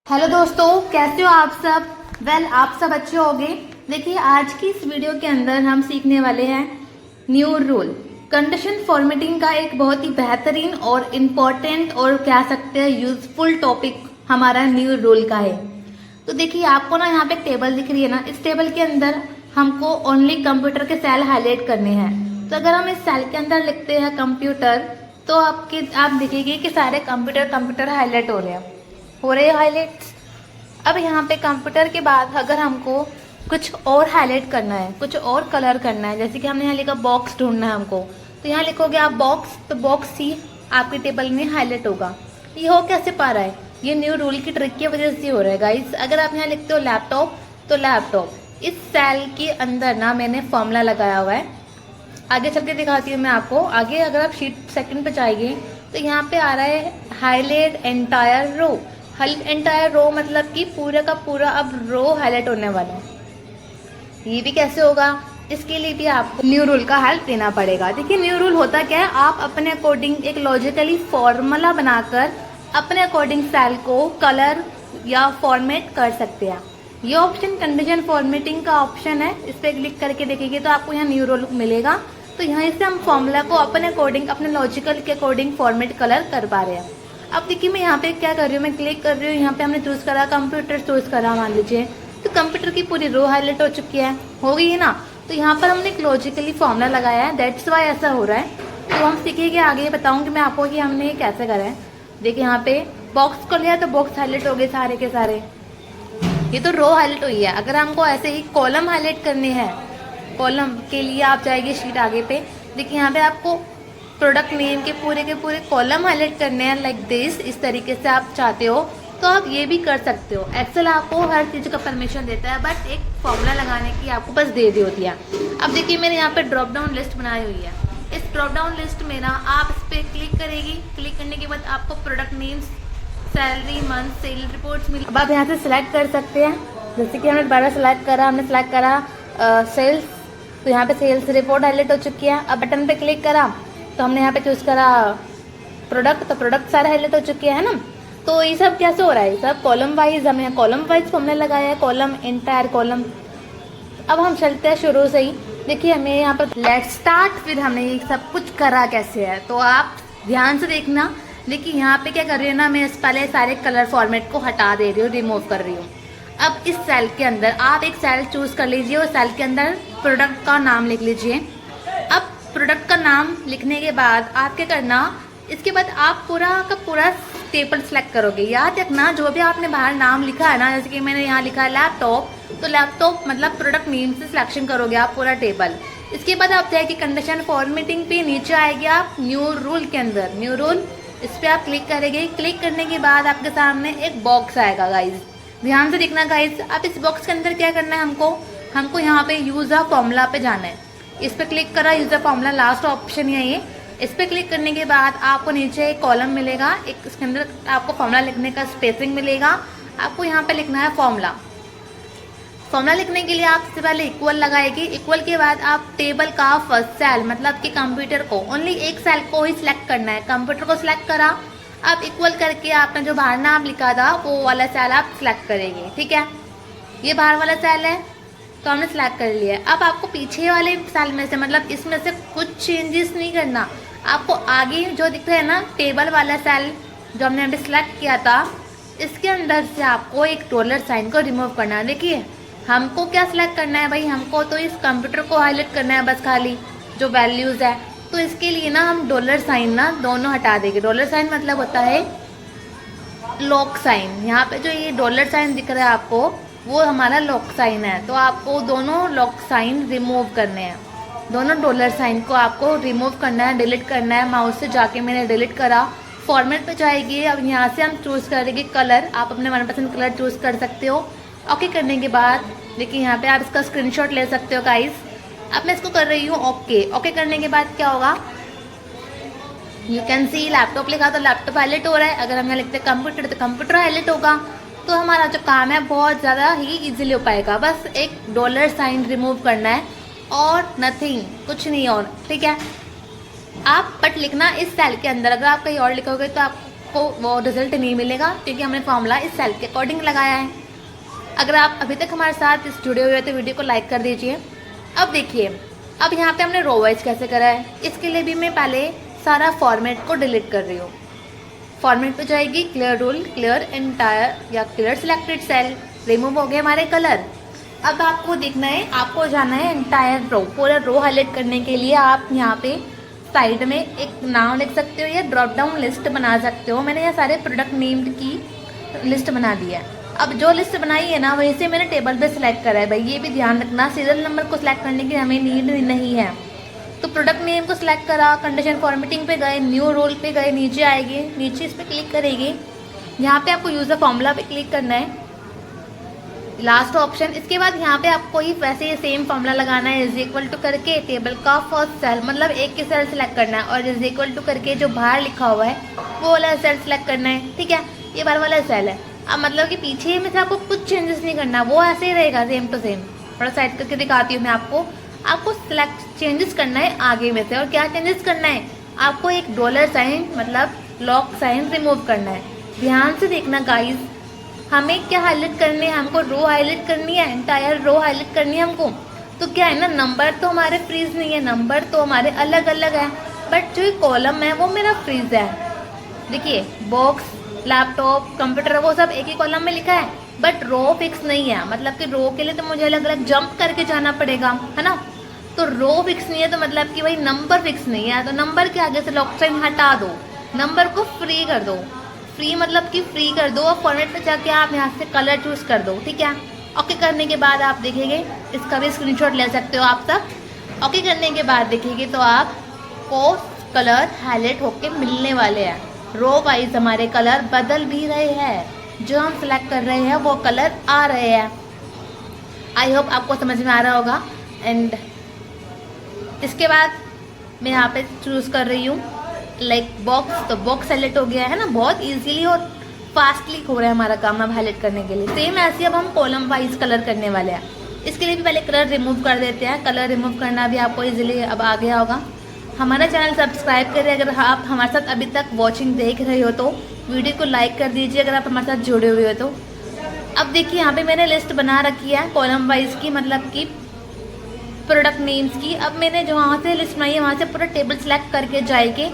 Hello दोस्तों, कैसे हो आप सब। आप सब अच्छे होंगे। देखिए, आज की इस वीडियो के अंदर हम सीखने वाले हैं न्यू रूल। कंडीशन फॉर्मेटिंग का एक बहुत ही बेहतरीन और इम्पोर्टेंट और कह सकते हैं यूजफुल टॉपिक हमारा न्यू रूल का है। तो देखिए, आपको ना यहाँ पे टेबल दिख रही है ना, इस टेबल के अंदर हमको ओनली कंप्यूटर के सेल हाईलाइट करने हैं। तो अगर हम इस सेल के अंदर लिखते हैं कंप्यूटर, तो आप देखेंगे कि सारे कंप्यूटर हाईलाइट हो रहे हैं हाईलाइट्स। अब यहाँ पे कंप्यूटर के बाद अगर हमको कुछ और हाईलाइट करना है, कुछ और कलर करना है, जैसे कि हमने यहाँ लिखा बॉक्स ढूंढना है हमको, तो यहाँ लिखोगे आप बॉक्स, तो बॉक्स ही आपके टेबल में हाईलाइट होगा। ये हो कैसे पा रहा है? ये न्यू रूल की ट्रिक की वजह से हो रहा है गाइस। अगर आप यहाँ लिखते हो लैपटॉप, तो लैपटॉप इस सेल के अंदर ना मैंने फॉर्मूला लगाया हुआ है। आगे चल के दिखाती हूँ मैं आपको। आगे अगर आप शीट सेकंड पे जाएंगे तो यहाँ पे आ रहा है highlight entire row. Entire row मतलब कि पूरा का पूरा अब रो हाईलाइट होने वाला है। ये भी कैसे होगा? इसके लिए भी आपको न्यू रूल का हेल्प लेना पड़ेगा। देखिए, न्यू रूल होता क्या है, आप अपने अकॉर्डिंग एक लॉजिकली फॉर्मूला बनाकर अपने अकॉर्डिंग सेल को कलर या फॉर्मेट कर सकते हैं। ये ऑप्शन कंडीशन फॉर्मेटिंग का ऑप्शन है, इस पर क्लिक करके देखेंगे तो आपको यहाँ न्यू रूल मिलेगा। तो यहाँ से हम फॉर्मूला को अपने अकॉर्डिंग, अपने लॉजिकल के अकॉर्डिंग फॉर्मेट कलर कर पा रहे हैं। अब देखिए, मैं यहाँ पे क्या कर रही हूँ, मैं क्लिक कर रही हूँ, यहाँ पे हमने चूज करा कंप्यूटर चूज करा मान लीजिए, तो कंप्यूटर की पूरी रो हाईलाइट हो चुकी है, हो गई है ना। तो यहाँ पर हमने एक लॉजिकली फॉर्मूला लगाया है, दैट्स वाई ऐसा हो रहा है। तो हम सीखेंगे आगे, बताऊंगी मैं आपको कि हमने कैसे करा है। देखिए, यहाँ पे बॉक्स को लिया तो बॉक्स हाईलाइट हो गए सारे के सारे, ये तो रो हाईलाइट हुई है। अगर हमको ऐसे ही कॉलम हाईलाइट करने हैं, कॉलम के लिए आप जाएंगे शीट आगे पे। देखिए, यहाँ पे आपको प्रोडक्ट नेम के पूरे कॉलम हाईलाइट करने हैं लाइक दिस। इस तरीके से आप चाहते हो तो आप ये भी कर सकते हो। एक्सेल आपको हर चीज़ का परमिशन देता है, बट एक फॉर्मूला लगाने की आपको बस दे दी होती है। अब देखिए, मैंने यहाँ पे ड्रॉप डाउन लिस्ट बनाई हुई है। इस ड्रॉप डाउन लिस्ट में ना आप इस पर क्लिक करेगी, क्लिक करने के बाद आपको product names, salary, month, sale reports मिली। अब आप यहाँ से सिलेक्ट कर सकते हैं, जैसे कि हमने दोबारा सिलेक्ट करा, हमने सिलेक्ट करा सेल्स, तो यहाँ पे सेल्स रिपोर्ट हाईलाइट हो चुकी है। अब बटन पे क्लिक करा तो हमने यहाँ पे चूज करा प्रोडक्ट, तो प्रोडक्ट सारे हाईलाइट हो चुके हैं ना। तो ये सब कैसे हो रहा है? सब कॉलम वाइज, हमने कॉलम वाइज हमने लगाया है, कॉलम एंटायर कॉलम। अब हम चलते हैं शुरू से ही। देखिए, हमें यहाँ पर लेट्स स्टार्ट, फिर हमने ये सब कुछ करा कैसे है, तो आप ध्यान से देखना। देखिए, यहाँ पे क्या कर रही हूँ ना, मैं इस पहले सारे कलर फॉर्मेट को हटा दे रही हूँ, रिमूव कर रही हूँ। अब इस सेल के अंदर आप एक सेल चूज कर लीजिए और सेल के अंदर प्रोडक्ट का नाम लिख लीजिए। अब प्रोडक्ट का नाम लिखने के बाद आप क्या करना, इसके बाद आप पूरा का पूरा टेबल सेलेक्ट करोगे। याद रखना, जो भी आपने बाहर नाम लिखा है ना, जैसे कि मैंने यहाँ लिखा है लैपटॉप, तो लैपटॉप मतलब प्रोडक्ट नेम से सिलेक्शन करोगे आप पूरा टेबल। इसके बाद आप जाएगी कंडीशन फॉर्मेटिंग पे, नीचे आएगी आप न्यू रूल के अंदर, न्यू रूल, इस पर आप क्लिक करेंगे। क्लिक करने के बाद आपके सामने एक बॉक्स आएगा गाइज, ध्यान से देखना गाइज। अब इस बॉक्स के अंदर क्या करना है हमको यहाँ पे यूज अ फॉर्मूला पे जाना है। इस पर क्लिक करा, use a formula last option है ये। इस पर क्लिक करने के बाद आपको नीचे एक कॉलम मिलेगा, एक इसके अंदर आपको फॉर्मूला लिखने का स्पेसिंग मिलेगा। आपको यहाँ पे लिखना है फॉर्मूला। फॉर्मूला लिखने के लिए आप सबसे पहले इक्वल लगाएगी। इक्वल के बाद आप टेबल का फर्स्ट सेल मतलब कि कंप्यूटर को, ओनली एक सेल को ही सिलेक्ट करना है। कंप्यूटर को सिलेक्ट करा, आप इक्वल करके आपने जो बाहर नाम लिखा था वो वाला सेल आप सिलेक्ट करेंगे। ठीक है, ये बाहर वाला सेल है तो हमने सिलेक्ट कर लिया। अब आपको पीछे वाले सेल में से, मतलब इसमें से कुछ चेंजेस नहीं करना। आपको आगे जो दिख रहा है ना टेबल वाला सेल जो हमने अभी सिलेक्ट किया था, इसके अंदर से आपको एक डॉलर साइन को रिमूव करना है। देखिए, हमको क्या सिलेक्ट करना है भाई, हमको तो इस कंप्यूटर को हाईलाइट करना है बस खाली जो वैल्यूज है। तो इसके लिए ना हम डॉलर साइन ना दोनों हटा देंगे। डॉलर साइन मतलब होता है लॉक साइन। यहाँ पे जो ये डॉलर साइन दिख रहा है आपको, वो हमारा लॉक साइन है। तो आपको दोनों लॉक साइन रिमूव करने हैं, दोनों डॉलर साइन को आपको रिमूव करना है, डिलीट करना है। माउस से जाके मैंने डिलीट करा, फॉर्मेट पे जाएगी। अब यहाँ से हम चूज करेंगे कलर, आप अपने मनपसंद कलर चूज कर सकते हो। ओके करने के बाद देखिए, यहाँ पे आप इसका स्क्रीनशॉट ले सकते हो गाइस। अब मैं इसको कर रही हूँ ओके। ओके करने के बाद क्या होगा, यू कैन सी लैपटॉप लिखा तो लैपटॉप हाईलाइट हो रहा है। अगर हम यहाँ लिखते हैं कंप्यूटर तो कंप्यूटर हाईलाइट होगा। तो हमारा जो काम है बहुत ज़्यादा ही इजीली हो पाएगा। बस एक डॉलर साइन रिमूव करना है और नथिंग, कुछ नहीं और। ठीक है, आप बट लिखना इस सेल के अंदर, अगर आप कहीं और लिखोगे तो आप आपको वो रिजल्ट नहीं मिलेगा, क्योंकि हमने फॉर्मूला इस सेल के अकॉर्डिंग लगाया है। अगर आप अभी तक हमारे साथ इस जुड़े हुए हैं तो वीडियो को लाइक कर दीजिए। अब देखिए, अब यहाँ पे हमने रो वाइज कैसे करा है, इसके लिए भी मैं पहले सारा फॉर्मेट को डिलीट कर रही हूँ। फॉर्मेट पे जाएगी, क्लियर रूल, क्लियर एंटायर या क्लियर सिलेक्टेड सेल, रिमूव हो गए हमारे कलर। अब आपको देखना है, आपको जाना है एंटायर रो, पूरा रो हाईलाइट करने के लिए आप यहाँ पे साइड में एक नाम लिख सकते हो या ड्रॉप डाउन लिस्ट बना सकते हो। मैंने यहाँ सारे प्रोडक्ट नेम्ड की लिस्ट बना दी है। अब जो लिस्ट बनाई है ना, वहीं से मैंने टेबल पे सिलेक्ट करा है। भाई ये भी ध्यान रखना, सीरियल नंबर को सिलेक्ट करने की हमें नीड नहीं है। तो प्रोडक्ट नेम को सिलेक्ट करा, कंडीशन फॉर्मेटिंग पे गए, न्यू रोल पे गए, नीचे आएगी, नीचे इस पर क्लिक करेगी। यहाँ पे आपको यूज़र फॉर्मूला पे क्लिक करना है, लास्ट ऑप्शन। इसके बाद यहाँ पे आपको ही वैसे सेम फॉर्मूला लगाना है, इज इक्वल टू करके टेबल का फर्स्ट सेल, मतलब एक की सेल सेलेक्ट करना है, और इज इक्वल टू करके जो बाहर लिखा हुआ है वो वाला सेल सेलेक्ट करना है। ठीक है, ये बाहर वाला सेल है। अब मतलब कि पीछे में से आपको कुछ चेंजेस नहीं करना, वो ऐसे ही रहेगा सेम टू सेम। थोड़ा साइड करके दिखाती हूँ मैं आपको सिलेक्ट चेंजेस करना है आगे में से। और क्या चेंजेस करना है, आपको एक डॉलर साइन मतलब लॉक साइन रिमूव करना है। ध्यान से देखना गाइस, हमें क्या हाईलाइट करनी है, हमको रो हाईलाइट करनी है, एंटायर रो हाईलाइट करनी है हमको। तो क्या है ना, नंबर तो हमारे फ्रीज नहीं है, नंबर तो हमारे अलग अलग है, बट जो कॉलम है वो मेरा फ्रीज है। देखिए, बॉक्स, लैपटॉप, कंप्यूटर, वो सब एक ही कॉलम में लिखा है, बट रो फिक्स नहीं है। मतलब कि रो के लिए तो मुझे अलग अलग जंप करके जाना पड़ेगा, है ना। तो रो फिक्स नहीं है, तो मतलब कि भाई नंबर फिक्स नहीं है, तो नंबर के आगे से लॉक साइन हटा दो, नंबर को फ्री कर दो। फ्री मतलब कि फ्री कर दो, और फॉर्मेट में जाके आप यहाँ से कलर चूज कर दो। ठीक है, ओके करने के बाद आप देखेंगे, इसका भी स्क्रीनशॉट ले सकते हो आप सब। ओके करने के बाद देखेंगे तो आपको कलर हाईलाइट होके मिलने वाले हैं। रो वाइज हमारे कलर बदल भी रहे हैं, जो हम सिलेक्ट कर रहे हैं वो कलर आ रहे हैं। आई होप आपको समझ में आ रहा होगा। एंड इसके बाद मैं यहाँ पे चूज कर रही हूँ लाइक बॉक्स, तो बॉक्स सेलेक्ट हो गया है ना। बहुत इजीली और फास्टली हो रहा है हमारा काम अब हाईलाइट करने के लिए। सेम ऐसे अब हम कॉलम वाइज कलर करने वाले हैं। इसके लिए भी पहले कलर रिमूव कर देते हैं। कलर रिमूव करना भी आपको इजीली अब आ गया होगा। हमारा चैनल सब्सक्राइब करें, अगर आप हमारे साथ अभी तक वॉचिंग देख रहे हो तो वीडियो को लाइक कर दीजिए अगर आप हमारे साथ जुड़े हुए हो तो। अब देखिए, यहाँ पे मैंने लिस्ट बना रखी है कॉलम वाइज की, मतलब कि प्रोडक्ट नेम्स की। अब मैंने जो वहाँ से लिस्ट बनाई है वहाँ से पूरा टेबल सेलेक्ट करके जाएगी,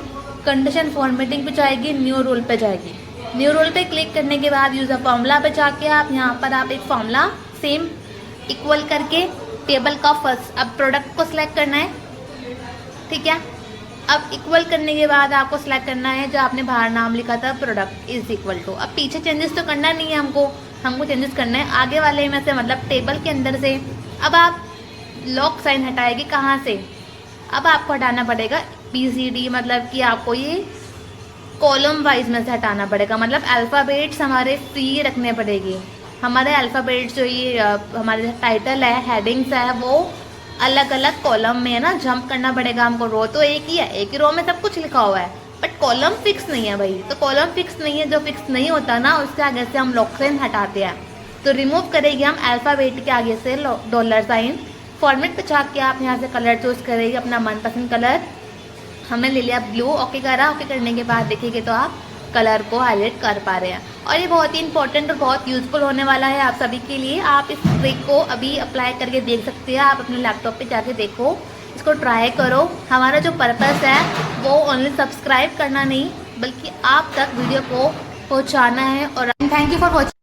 कंडीशन फॉर्मेटिंग पे जाएगी, न्यू रोल पे जाएगी। न्यू रोल पे क्लिक करने के बाद यूज़र फॉर्मूला पे जाके आप यहाँ पर आप एक फॉर्मूला सेम इक्वल करके टेबल का फर्स्ट, अब प्रोडक्ट को सिलेक्ट करना है। ठीक है, अब इक्वल करने के बाद आपको सिलेक्ट करना है जो आपने बाहर नाम लिखा था, प्रोडक्ट इज इक्वल टू। अब पीछे चेंजेस तो करना नहीं है हमको चेंजेस करना है आगे वाले में से, मतलब टेबल के अंदर से। अब आप लॉक साइन हटाएगी कहाँ से, अब आपको हटाना पड़ेगा BCD, मतलब कि आपको ये कॉलम वाइज में से हटाना पड़ेगा। मतलब अल्फ़ाबेट्स हमारे फ्री रखने पड़ेगी। हमारे अल्फ़ाबेट्स जो ये हमारे टाइटल है, हेडिंग्स है, वो अलग अलग कॉलम में है ना, जंप करना पड़ेगा हमको। रो तो एक ही है, एक ही रो में सब कुछ लिखा हुआ है, बट कॉलम फिक्स नहीं है भाई। तो कॉलम फिक्स नहीं है, जो फिक्स नहीं होता ना उसके आगे से हम लॉक साइन हटाते हैं। तो रिमूव करेंगे हम अल्फ़ाबेट के आगे से डॉलर साइन। फॉर्मेट पे जाके आप यहाँ से कलर चूज करेंगे, अपना मनपसंद कलर। हमने ले लिया ब्लू, ओके करा। ओके करने के बाद देखिए तो आप कलर को हाईलाइट कर पा रहे हैं। और ये बहुत ही इंपॉर्टेंट और बहुत यूजफुल होने वाला है आप सभी के लिए। आप इस ट्रिक को अभी अप्लाई करके देख सकते हैं। आप अपने लैपटॉप पे जाके देखो, इसको ट्राई करो। हमारा जो पर्पस है वो ओनली सब्सक्राइब करना नहीं, बल्कि आप तक वीडियो को पहुँचाना है। और थैंक यू फॉर वॉचिंग।